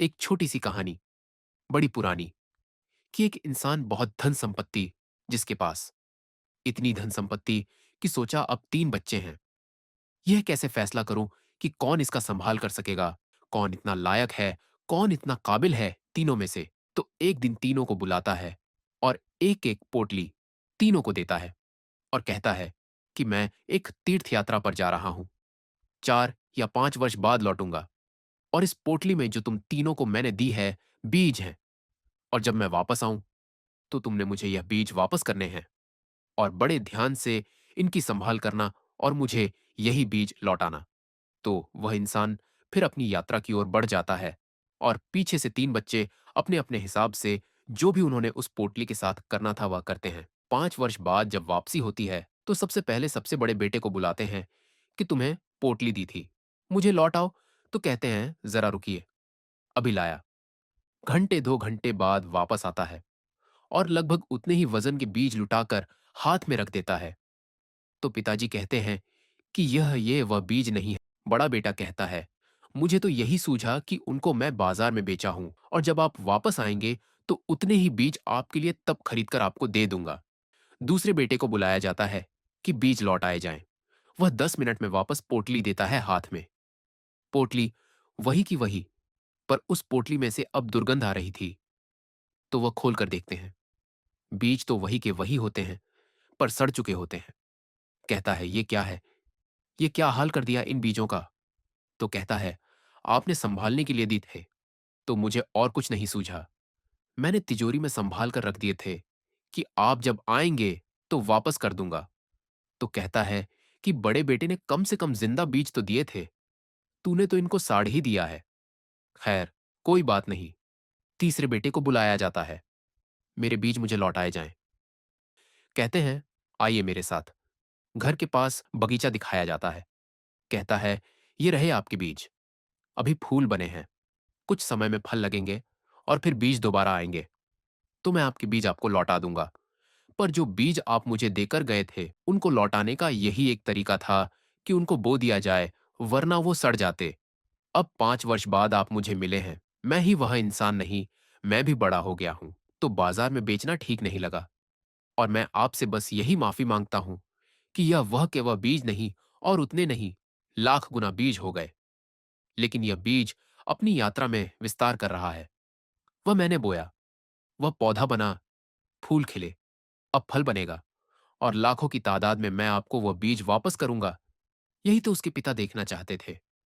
एक छोटी सी कहानी, बड़ी पुरानी, कि एक इंसान बहुत धन संपत्ति जिसके पास, इतनी धन संपत्ति कि सोचा अब 3 बच्चे हैं। यह कैसे फैसला करूं कि कौन इसका संभाल कर सकेगा, कौन इतना लायक है, कौन इतना काबिल है तीनों में से। तो एक दिन तीनों को बुलाता है और एक-एक पोटली तीनों को देता है और कहता है कि मैं एक तीर्थ यात्रा पर जा रहा हूं। 4 या 5 वर्ष बाद लौटूंगा और इस पोटली में जो तुम तीनों को मैंने दी है, बीज हैं। और जब मैं वापस आऊं तो तुमने मुझे यह बीज वापस करने हैं और बड़े ध्यान से इनकी संभाल करना और मुझे यही बीज लौटाना। तो वह इंसान फिर अपनी यात्रा की ओर बढ़ जाता है और पीछे से 3 बच्चे अपने अपने हिसाब से जो भी उन्होंने उस पोटली के साथ करना था वह करते हैं। 5 वर्ष बाद जब वापसी होती है तो सबसे पहले सबसे बड़े बेटे को बुलाते हैं कि तुम्हें पोटली दी थी, मुझे लौट आओ। तो कहते हैं जरा रुकिए, अभी लाया। घंटे 2 घंटे बाद वापस आता है और लगभग उतने ही वजन के बीज लुटाकर हाथ में रख देता है। तो पिताजी कहते हैं कि ये वह बीज नहीं है। बड़ा बेटा कहता है, मुझे तो यही सूझा कि उनको मैं बाजार में बेचा हूं और जब आप वापस आएंगे तो उतने ही बीज आपके लिए तब खरीदकर आपको दे दूंगा। दूसरे बेटे को बुलाया जाता है कि बीज लौट आए जाएं। वह 10 मिनट में वापस पोटली देता है हाथ में। पोटली वही की वही, पर उस पोटली में से अब दुर्गंध आ रही थी। तो वह खोल कर देखते हैं। बीज तो वही के वही होते हैं, पर सड़ चुके होते हैं। कहता है, ये क्या है? ये क्या हाल कर दिया इन बीजों का? तो कहता है, आपने संभालने के लिए दी थे, तो मुझे और कुछ नहीं सूझा। मैंने तिजोरी में संभाल कर रख दिए थे कि आप जब आएंगे तो वापस कर दूंगा। तो कहता है कि बड़े बेटे ने कम से कम जिंदा बीज तो दिए थे, तूने तो इनको साड़ ही दिया है। खैर, कोई बात नहीं। तीसरे बेटे को बुलाया जाता है, मेरे बीज मुझे लौटाए जाएं। कहते हैं, आइए मेरे साथ। घर के पास बगीचा दिखाया जाता है। कहता है, ये रहे आपके बीज, अभी फूल बने हैं, कुछ समय में फल लगेंगे और फिर बीज दोबारा आएंगे, तो मैं आपके बीज आपको लौटा दूंगा। पर जो बीज आप मुझे देकर गए थे उनको लौटाने का यही एक तरीका था कि उनको बो दिया जाए, वरना वो सड़ जाते। अब 5 वर्ष बाद आप मुझे मिले हैं, मैं ही वह इंसान नहीं, मैं भी बड़ा हो गया हूं, तो बाजार में बेचना ठीक नहीं लगा और मैं आपसे बस यही माफी मांगता हूं कि यह वह के वह बीज नहीं और उतने नहीं, लाख गुना बीज हो गए। लेकिन यह बीज अपनी यात्रा में विस्तार कर रहा है। वह मैंने बोया, वह पौधा बना, फूल खिले, अब फल बनेगा और लाखों की तादाद में मैं आपको वह बीज वापस करूंगा। यही तो उसके पिता देखना चाहते थे।